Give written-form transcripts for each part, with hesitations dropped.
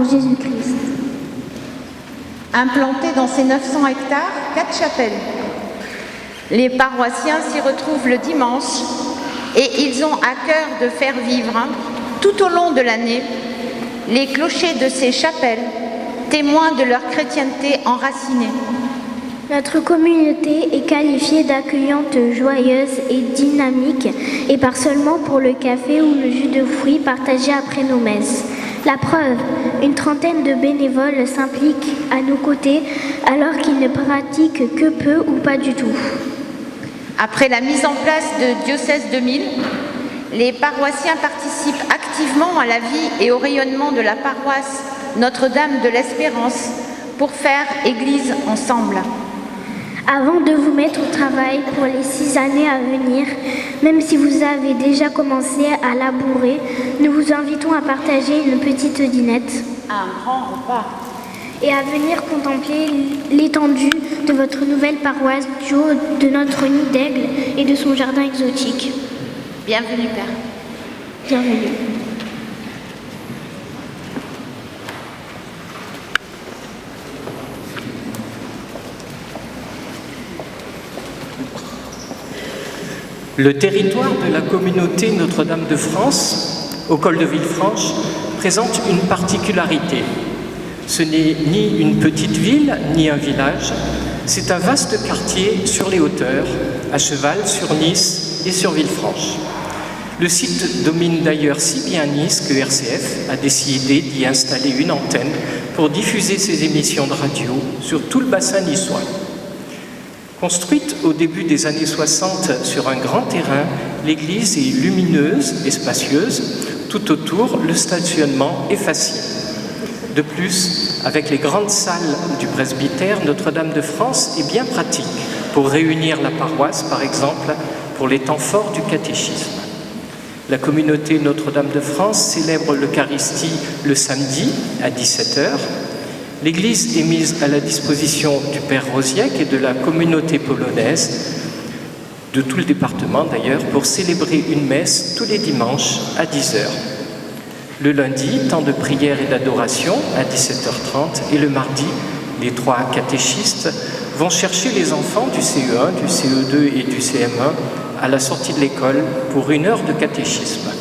en Jésus-Christ. Implantées dans ces 900 hectares, 4 chapelles. Les paroissiens s'y retrouvent le dimanche et ils ont à cœur de faire vivre, tout au long de l'année, les clochers de ces chapelles, témoins de leur chrétienté enracinée. Notre communauté est qualifiée d'accueillante, joyeuse et dynamique, et pas seulement pour le café ou le jus de fruits partagé après nos messes. La preuve, une trentaine de bénévoles s'impliquent à nos côtés alors qu'ils ne pratiquent que peu ou pas du tout. Après la mise en place de Diocèse 2000, les paroissiens participent activement à la vie et au rayonnement de la paroisse Notre-Dame de l'Espérance pour faire Église ensemble. Avant de vous mettre au travail pour les 6 années à venir, même si vous avez déjà commencé à labourer, nous vous invitons à partager une petite dînette. Un grand repas. Et à venir contempler l'étendue de votre nouvelle paroisse du haut de notre nid d'aigle et de son jardin exotique. Bienvenue, Père. Bienvenue. Le territoire de la communauté Notre-Dame de France, au col de Villefranche, présente une particularité. Ce n'est ni une petite ville, ni un village, c'est un vaste quartier sur les hauteurs, à cheval sur Nice et sur Villefranche. Le site domine d'ailleurs si bien Nice que RCF a décidé d'y installer une antenne pour diffuser ses émissions de radio sur tout le bassin niçois. Construite au début des années 60 sur un grand terrain, l'église est lumineuse et spacieuse. Tout autour, le stationnement est facile. De plus, avec les grandes salles du presbytère, Notre-Dame de France est bien pratique pour réunir la paroisse, par exemple, pour les temps forts du catéchisme. La communauté Notre-Dame de France célèbre l'Eucharistie le samedi à 17h. L'église est mise à la disposition du Père Rosiec et de la communauté polonaise, de tout le département d'ailleurs, pour célébrer une messe tous les dimanches à 10h. Le lundi, temps de prière et d'adoration à 17h30 et le mardi, les 3 catéchistes vont chercher les enfants du CE1, du CE2 et du CM1 à la sortie de l'école pour 1 heure de catéchisme.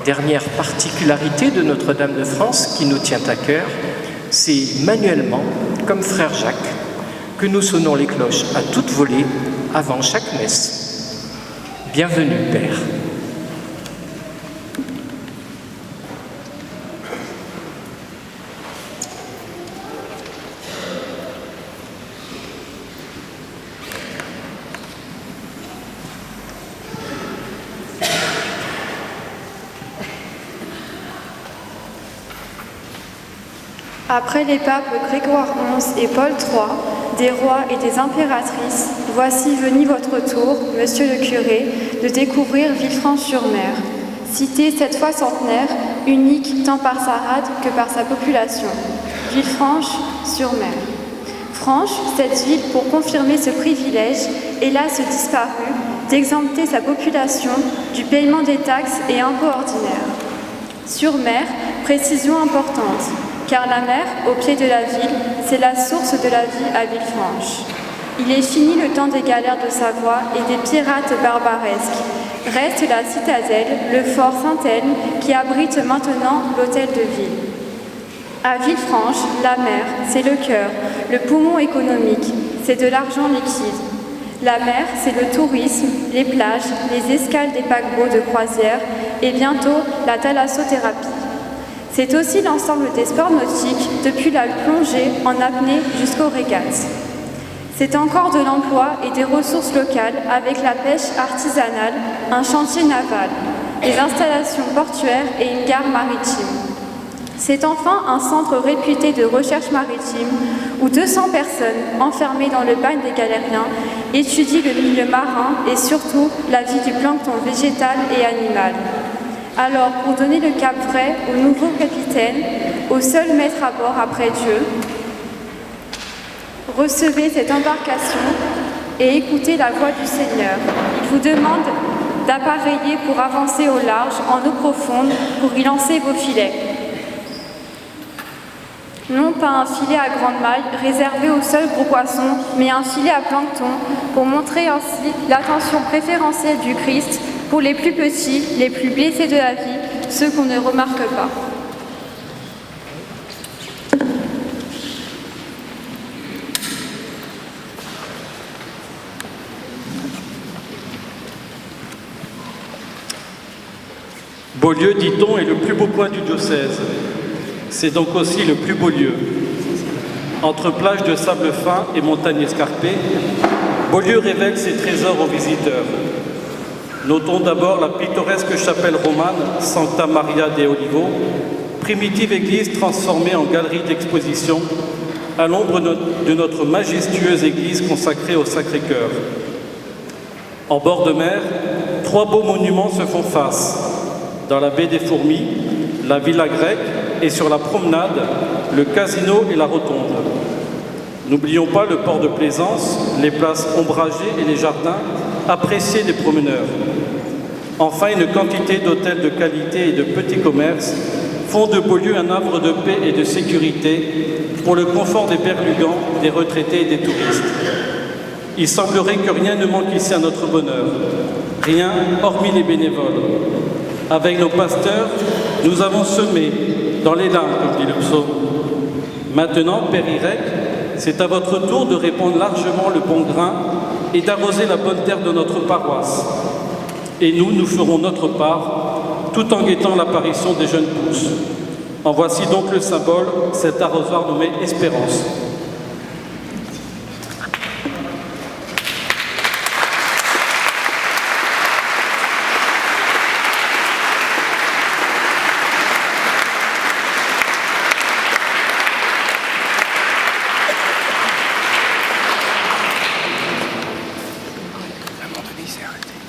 Dernière particularité de Notre-Dame de France qui nous tient à cœur, c'est manuellement, comme Frère Jacques, que nous sonnons les cloches à toute volée avant chaque messe. Bienvenue, Père. Après les papes Grégoire XI et Paul III, des rois et des impératrices, voici venu votre tour, monsieur le curé, de découvrir Villefranche-sur-Mer, cité cette fois centenaire, unique tant par sa rade que par sa population. Villefranche-sur-Mer. Franche, cette ville, pour confirmer ce privilège, hélas disparu, d'exempter sa population du paiement des taxes et impôts ordinaires. Sur-mer, précision importante, car la mer, au pied de la ville, c'est la source de la vie à Villefranche. Il est fini le temps des galères de Savoie et des pirates barbaresques. Reste la citadelle, le fort Saint-Elme, qui abrite maintenant l'hôtel de ville. À Villefranche, la mer, c'est le cœur, le poumon économique, c'est de l'argent liquide. La mer, c'est le tourisme, les plages, les escales des paquebots de croisière et bientôt la thalassothérapie. C'est aussi l'ensemble des sports nautiques, depuis la plongée en apnée jusqu'aux régates. C'est encore de l'emploi et des ressources locales avec la pêche artisanale, un chantier naval, des installations portuaires et une gare maritime. C'est enfin un centre réputé de recherche maritime où 200 personnes enfermées dans le bagne des galériens étudient le milieu marin et surtout la vie du plancton végétal et animal. Alors, pour donner le cap vrai au nouveau capitaine, au seul maître à bord après Dieu, recevez cette embarcation et écoutez la voix du Seigneur. Il vous demande d'appareiller pour avancer au large, en eau profonde, pour y lancer vos filets. Non pas un filet à grande maille réservé aux seuls gros poissons, mais un filet à plancton pour montrer ainsi l'attention préférentielle du Christ pour les plus petits, les plus blessés de la vie, ceux qu'on ne remarque pas. Beaulieu, dit-on, est le plus beau point du diocèse. C'est donc aussi le plus beau lieu. Entre plages de sable fin et montagnes escarpées, Beaulieu révèle ses trésors aux visiteurs. Notons d'abord la pittoresque chapelle romane Sancta Maria de Olivo, primitive église transformée en galerie d'exposition à l'ombre de notre majestueuse église consacrée au Sacré-Cœur. En bord de mer, 3 beaux monuments se font face. Dans la baie des Fourmis, la villa grecque et sur la promenade, le casino et la rotonde. N'oublions pas le port de Plaisance, les places ombragées et les jardins appréciés des promeneurs. Enfin, une quantité d'hôtels de qualité et de petits commerces font de Beaulieu un havre de paix et de sécurité pour le confort des berlugans, des retraités et des touristes. Il semblerait que rien ne manque ici à notre bonheur, rien hormis les bénévoles. Avec nos pasteurs, nous avons semé dans les larmes, comme dit le psaume. Maintenant, Père Irec, c'est à votre tour de répandre largement le bon grain et d'arroser la bonne terre de notre paroisse. Et nous ferons notre part, tout en guettant l'apparition des jeunes pousses. En voici donc le symbole, cet arrosoir nommé Espérance.